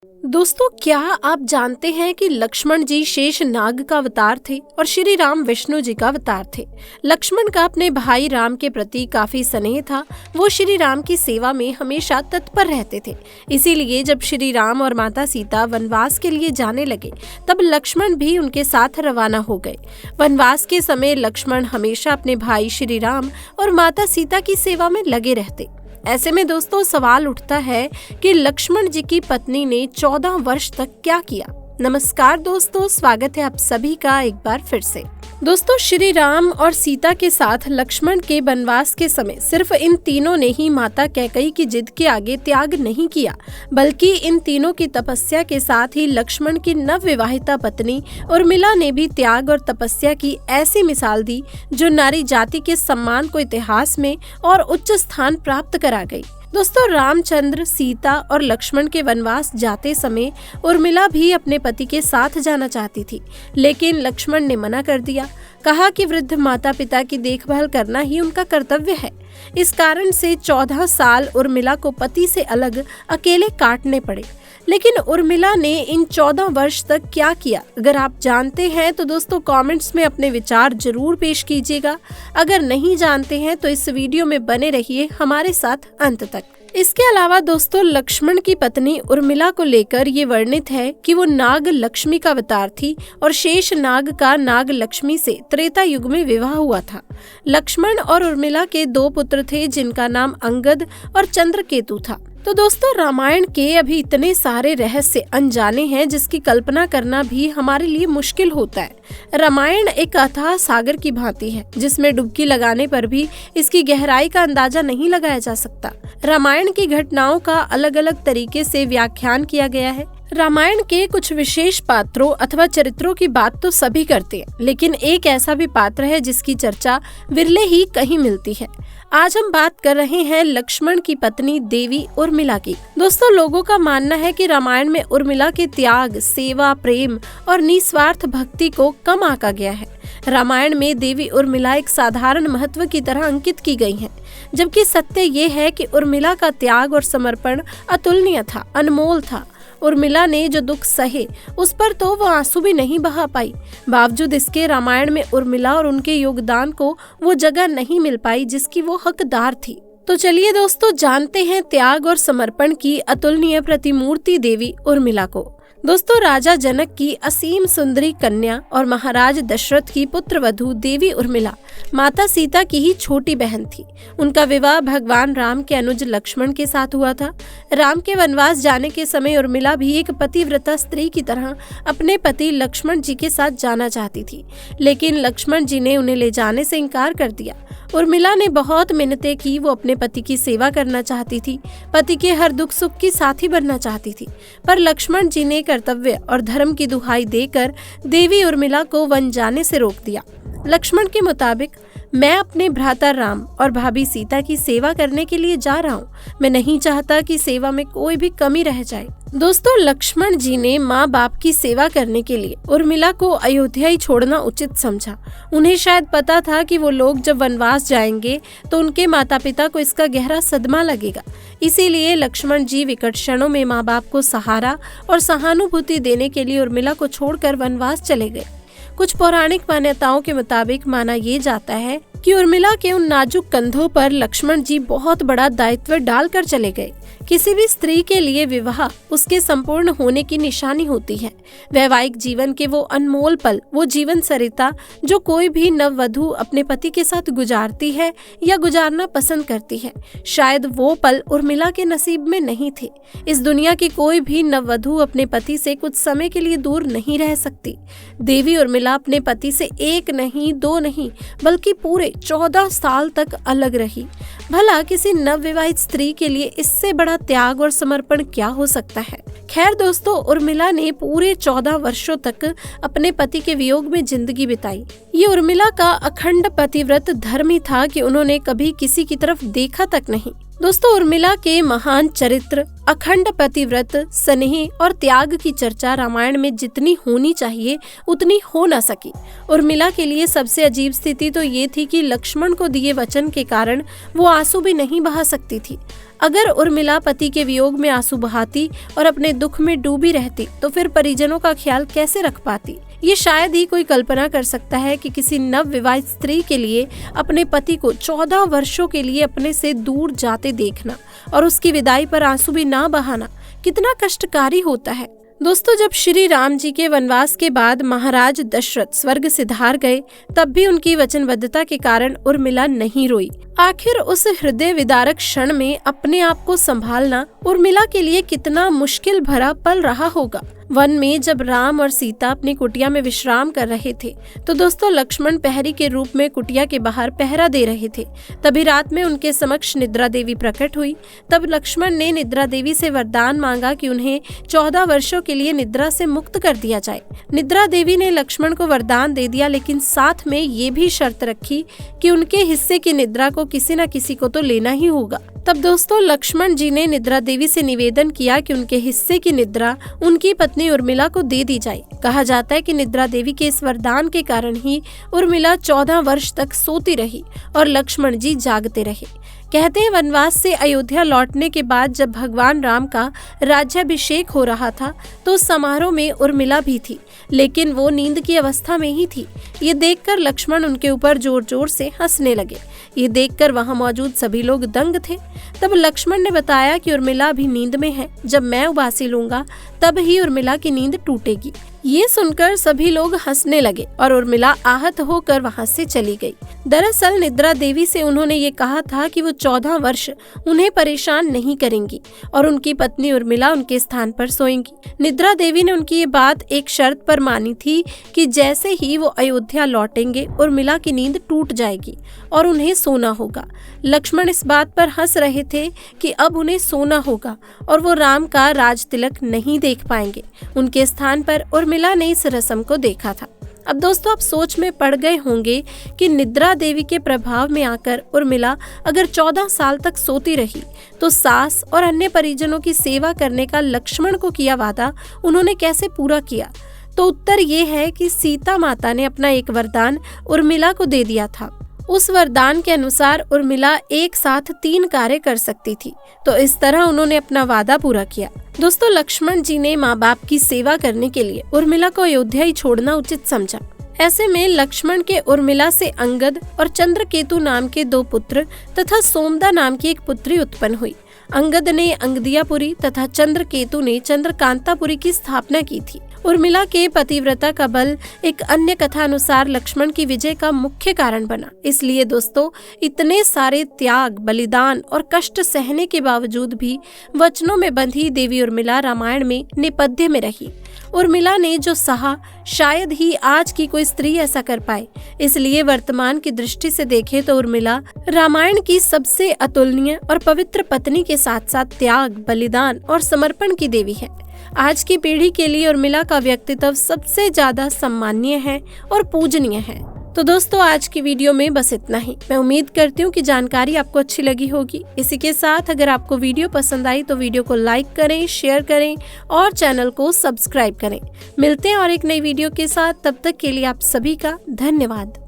दोस्तों, क्या आप जानते हैं कि लक्ष्मण जी शेष नाग का अवतार थे और श्री राम विष्णु जी का अवतार थे। लक्ष्मण का अपने भाई राम के प्रति काफी स्नेह था। वो श्री राम की सेवा में हमेशा तत्पर रहते थे। इसीलिए जब श्री राम और माता सीता वनवास के लिए जाने लगे, तब लक्ष्मण भी उनके साथ रवाना हो गए। वनवास के समय लक्ष्मण हमेशा अपने भाई श्री राम और माता सीता की सेवा में लगे रहते। ऐसे में दोस्तों सवाल उठता है कि लक्ष्मण जी की पत्नी ने 14 वर्ष तक क्या किया। नमस्कार दोस्तों, स्वागत है आप सभी का एक बार फिर से। दोस्तों, श्री राम और सीता के साथ लक्ष्मण के वनवास के समय सिर्फ इन तीनों ने ही माता कैकेयी की जिद के आगे त्याग नहीं किया, बल्कि इन तीनों की तपस्या के साथ ही लक्ष्मण की नवविवाहिता पत्नी उर्मिला ने भी त्याग और तपस्या की ऐसी मिसाल दी जो नारी जाति के सम्मान को इतिहास में और उच्च स्थान प्राप्त करा गई। दोस्तों, रामचंद्र, सीता और लक्ष्मण के वनवास जाते समय उर्मिला भी अपने पति के साथ जाना चाहती थी, लेकिन लक्ष्मण ने मना कर दिया। कहा कि वृद्ध माता पिता की देखभाल करना ही उनका कर्तव्य है। इस कारण से 14 साल उर्मिला को पति से अलग अकेले काटने पड़े। लेकिन उर्मिला ने इन 14 वर्ष तक क्या किया, अगर आप जानते हैं तो दोस्तों कमेंट्स में अपने विचार जरूर पेश कीजिएगा। अगर नहीं जानते हैं तो इस वीडियो में बने रहिए हमारे साथ अंत तक। इसके अलावा दोस्तों लक्ष्मण की पत्नी उर्मिला को लेकर ये वर्णित है कि वो नाग लक्ष्मी का अवतार थी और शेष नाग का नाग लक्ष्मी से त्रेता युग में विवाह हुआ था। लक्ष्मण और उर्मिला के 2 पुत्र थे जिनका नाम अंगद और चंद्रकेतु था। तो दोस्तों, रामायण के अभी इतने सारे रहस्य अनजाने हैं जिसकी कल्पना करना भी हमारे लिए मुश्किल होता है। रामायण एक अथाह सागर की भांति है जिसमें डुबकी लगाने पर भी इसकी गहराई का अंदाजा नहीं लगाया जा सकता। रामायण की घटनाओं का अलग अलग तरीके से व्याख्यान किया गया है। रामायण के कुछ विशेष पात्रों अथवा चरित्रों की बात तो सभी करते हैं, लेकिन एक ऐसा भी पात्र है जिसकी चर्चा विरले ही कहीं मिलती है। आज हम बात कर रहे हैं लक्ष्मण की पत्नी देवी उर्मिला की। दोस्तों, लोगों का मानना है कि रामायण में उर्मिला के त्याग, सेवा, प्रेम और निस्वार्थ भक्ति को कम आंका गया है। रामायण में देवी उर्मिला एक साधारण महत्व की तरह अंकित की गई हैं, जबकि सत्य ये है कि उर्मिला का त्याग और समर्पण अतुलनीय था, अनमोल था। उर्मिला ने जो दुख सहे उस पर तो वो आंसू भी नहीं बहा पाई। बावजूद इसके रामायण में उर्मिला और उनके योगदान को वो जगह नहीं मिल पाई जिसकी वो हकदार थी। तो चलिए दोस्तों जानते हैं त्याग और समर्पण की अतुलनीय प्रतिमूर्ति देवी उर्मिला को। दोस्तों, राजा जनक की असीम सुंदरी कन्या और महाराज दशरथ की पुत्रवधू देवी उर्मिला माता सीता की ही छोटी बहन थी। उनका विवाह भगवान राम के अनुज लक्ष्मण के साथ हुआ था। राम के वनवास जाने के समय उर्मिला भी एक पतिव्रता स्त्री की तरह अपने पति लक्ष्मण जी के साथ जाना चाहती थी, लेकिन लक्ष्मण जी ने उन्हें ले जाने से इनकार कर दिया। उर्मिला ने बहुत मिन्नतें की, वो अपने पति की सेवा करना चाहती थी, पति के हर दुख सुख की साथी बनना चाहती थी, पर लक्ष्मण जी ने कर्तव्य और धर्म की दुहाई देकर देवी उर्मिला को वन जाने से रोक दिया। लक्ष्मण के मुताबिक, मैं अपने भ्राता राम और भाभी सीता की सेवा करने के लिए जा रहा हूँ। मैं नहीं चाहता कि सेवा में कोई भी कमी रह जाए। दोस्तों, लक्ष्मण जी ने माँ बाप की सेवा करने के लिए उर्मिला को अयोध्या ही छोड़ना उचित समझा। उन्हें शायद पता था कि वो लोग जब वनवास जाएंगे तो उनके माता पिता को इसका गहरा सदमा लगेगा। इसीलिए लक्ष्मण जी विकट क्षणों में माँ बाप को सहारा और सहानुभूति देने के लिए उर्मिला को छोड़कर वनवास चले गए। कुछ पौराणिक मान्यताओं के मुताबिक माना ये जाता है कि उर्मिला के उन नाजुक कंधों पर लक्ष्मण जी बहुत बड़ा दायित्व डालकर चले गए। किसी भी स्त्री के लिए विवाह उसके संपूर्ण होने की निशानी होती है। वैवाहिक जीवन के वो अनमोल पल, वो जीवन सरिता जो कोई भी नववधु अपने पति के साथ गुजारती है या गुजारना पसंद करती है, शायद वो पल उर्मिला के नसीब में नहीं थे। इस दुनिया की कोई भी नववधु अपने पति से कुछ समय के लिए दूर नहीं रह सकती। देवी उर्मिला अपने पति से 1 नहीं 2 नहीं बल्कि पूरे 14 साल तक अलग रही। भला किसी नवविवाहित स्त्री के लिए इससे बड़ा त्याग और समर्पण क्या हो सकता है। खैर दोस्तों, उर्मिला ने पूरे 14 वर्षों तक अपने पति के वियोग में जिंदगी बिताई। ये उर्मिला का अखंड पतिव्रत धर्म ही था कि उन्होंने कभी किसी की तरफ देखा तक नहीं। दोस्तों, उर्मिला के महान चरित्र, अखंड पतिव्रत, स्नेह और त्याग की चर्चा रामायण में जितनी होनी चाहिए उतनी हो न सकी। उर्मिला के लिए सबसे अजीब स्थिति तो ये थी कि लक्ष्मण को दिए वचन के कारण वो आंसू भी नहीं बहा सकती थी। अगर उर्मिला पति के वियोग में आंसू बहाती और अपने दुख में डूबी रहती तो फिर परिजनों का ख्याल कैसे रख पाती। ये शायद ही कोई कल्पना कर सकता है कि किसी नव विवाहित स्त्री के लिए अपने पति को 14 वर्षों के लिए अपने से दूर जाते देखना और उसकी विदाई पर आंसू भी ना बहाना कितना कष्टकारी होता है। दोस्तों, जब श्री राम जी के वनवास के बाद महाराज दशरथ स्वर्ग सिधार गए तब भी उनकी वचनबद्धता के कारण उर्मिला नहीं रोई। आखिर उस हृदय विदारक क्षण में अपने आप को संभालना उर्मिला के लिए कितना मुश्किल भरा पल रहा होगा। वन में जब राम और सीता अपनी कुटिया में विश्राम कर रहे थे तो दोस्तों लक्ष्मण प्रहरी के रूप में कुटिया के बाहर पहरा दे रहे थे। तभी रात में उनके समक्ष निद्रा देवी प्रकट हुई। तब लक्ष्मण ने निद्रा देवी से वरदान मांगा कि उन्हें 14 वर्षों के लिए निद्रा से मुक्त कर दिया जाए। निद्रा देवी ने लक्ष्मण को वरदान दे दिया, लेकिन साथ में ये भी शर्त रखी कि उनके हिस्से की निद्रा को किसी न किसी को तो लेना ही होगा। तब दोस्तों लक्ष्मण जी ने निद्रा देवी से निवेदन किया कि उनके हिस्से की निद्रा उनकी पत्नी उर्मिला को दे दी जाए। कहा जाता है कि निद्रा देवी के इस वरदान के कारण ही उर्मिला 14 वर्ष तक सोती रही और लक्ष्मण जी जागते रहे। कहते हैं वनवास से अयोध्या लौटने के बाद जब भगवान राम का राज्याभिषेक हो रहा था तो उस समारोह में उर्मिला भी थी, लेकिन वो नींद की अवस्था में ही थी। ये देखकर लक्ष्मण उनके ऊपर जोर जोर से हंसने लगे। ये देखकर वहां मौजूद सभी लोग दंग थे। तब लक्ष्मण ने बताया कि उर्मिला अभी नींद में है, जब मैं उबासी लूंगा तब ही उर्मिला की नींद टूटेगी। ये सुनकर सभी लोग हंसने लगे और उर्मिला आहत होकर वहां से चली गई। दरअसल निद्रा देवी से उन्होंने ये कहा था कि वो 14 वर्ष उन्हें परेशान नहीं करेंगी और उनकी पत्नी उर्मिला उनके स्थान पर सोएंगी। निद्रा देवी ने उनकी ये बात एक शर्त पर मानी थी कि जैसे ही वो अयोध्या लौटेंगे उर्मिला की नींद टूट जाएगी और उन्हें सोना होगा। लक्ष्मण इस बात पर हंस रहे थे कि अब उन्हें सोना होगा और वो राम का राज तिलक नहीं देख पाएंगे। उनके स्थान पर उर्मिला ने इस रस्म को देखा था। अब दोस्तों आप सोच में पड़ गए होंगे कि निद्रा देवी के प्रभाव में आकर उर्मिला अगर 14 साल तक सोती रही तो सास और अन्य परिजनों की सेवा करने का लक्ष्मण को किया वादा उन्होंने कैसे पूरा किया। तो उत्तर ये है कि सीता माता ने अपना एक वरदान उर्मिला को दे दिया था। उस वरदान के अनुसार उर्मिला एक साथ 3 कार्य कर सकती थी, तो इस तरह उन्होंने अपना वादा पूरा किया। दोस्तों लक्ष्मण जी ने माँ बाप की सेवा करने के लिए उर्मिला को अयोध्या ही छोड़ना उचित समझा। ऐसे में लक्ष्मण के उर्मिला से अंगद और चंद्रकेतु नाम के 2 पुत्र तथा सोमदा नाम की एक पुत्री उत्पन्न हुई। अंगद ने अंगदियापुरी तथा चंद्रकेतु ने चंद्रकांतापुरी की स्थापना की थी। उर्मिला के पतिव्रता का बल एक अन्य कथा अनुसार लक्ष्मण की विजय का मुख्य कारण बना। इसलिए दोस्तों इतने सारे त्याग, बलिदान और कष्ट सहने के बावजूद भी वचनों में बंधी देवी उर्मिला रामायण में नेपथ्य में रही। उर्मिला ने जो सहा शायद ही आज की कोई स्त्री ऐसा कर पाए। इसलिए वर्तमान की दृष्टि से देखें तो उर्मिला रामायण की सबसे अतुलनीय और पवित्र पत्नी के साथ साथ त्याग, बलिदान और समर्पण की देवी है। आज की पीढ़ी के लिए उर्मिला का व्यक्तित्व सबसे ज्यादा सम्माननीय है और पूजनीय है। तो दोस्तों आज की वीडियो में बस इतना ही। मैं उम्मीद करती हूँ कि जानकारी आपको अच्छी लगी होगी। इसी के साथ अगर आपको वीडियो पसंद आई तो वीडियो को लाइक करें, शेयर करें और चैनल को सब्सक्राइब करें। मिलते हैं और एक नई वीडियो के साथ, तब तक के लिए आप सभी का धन्यवाद।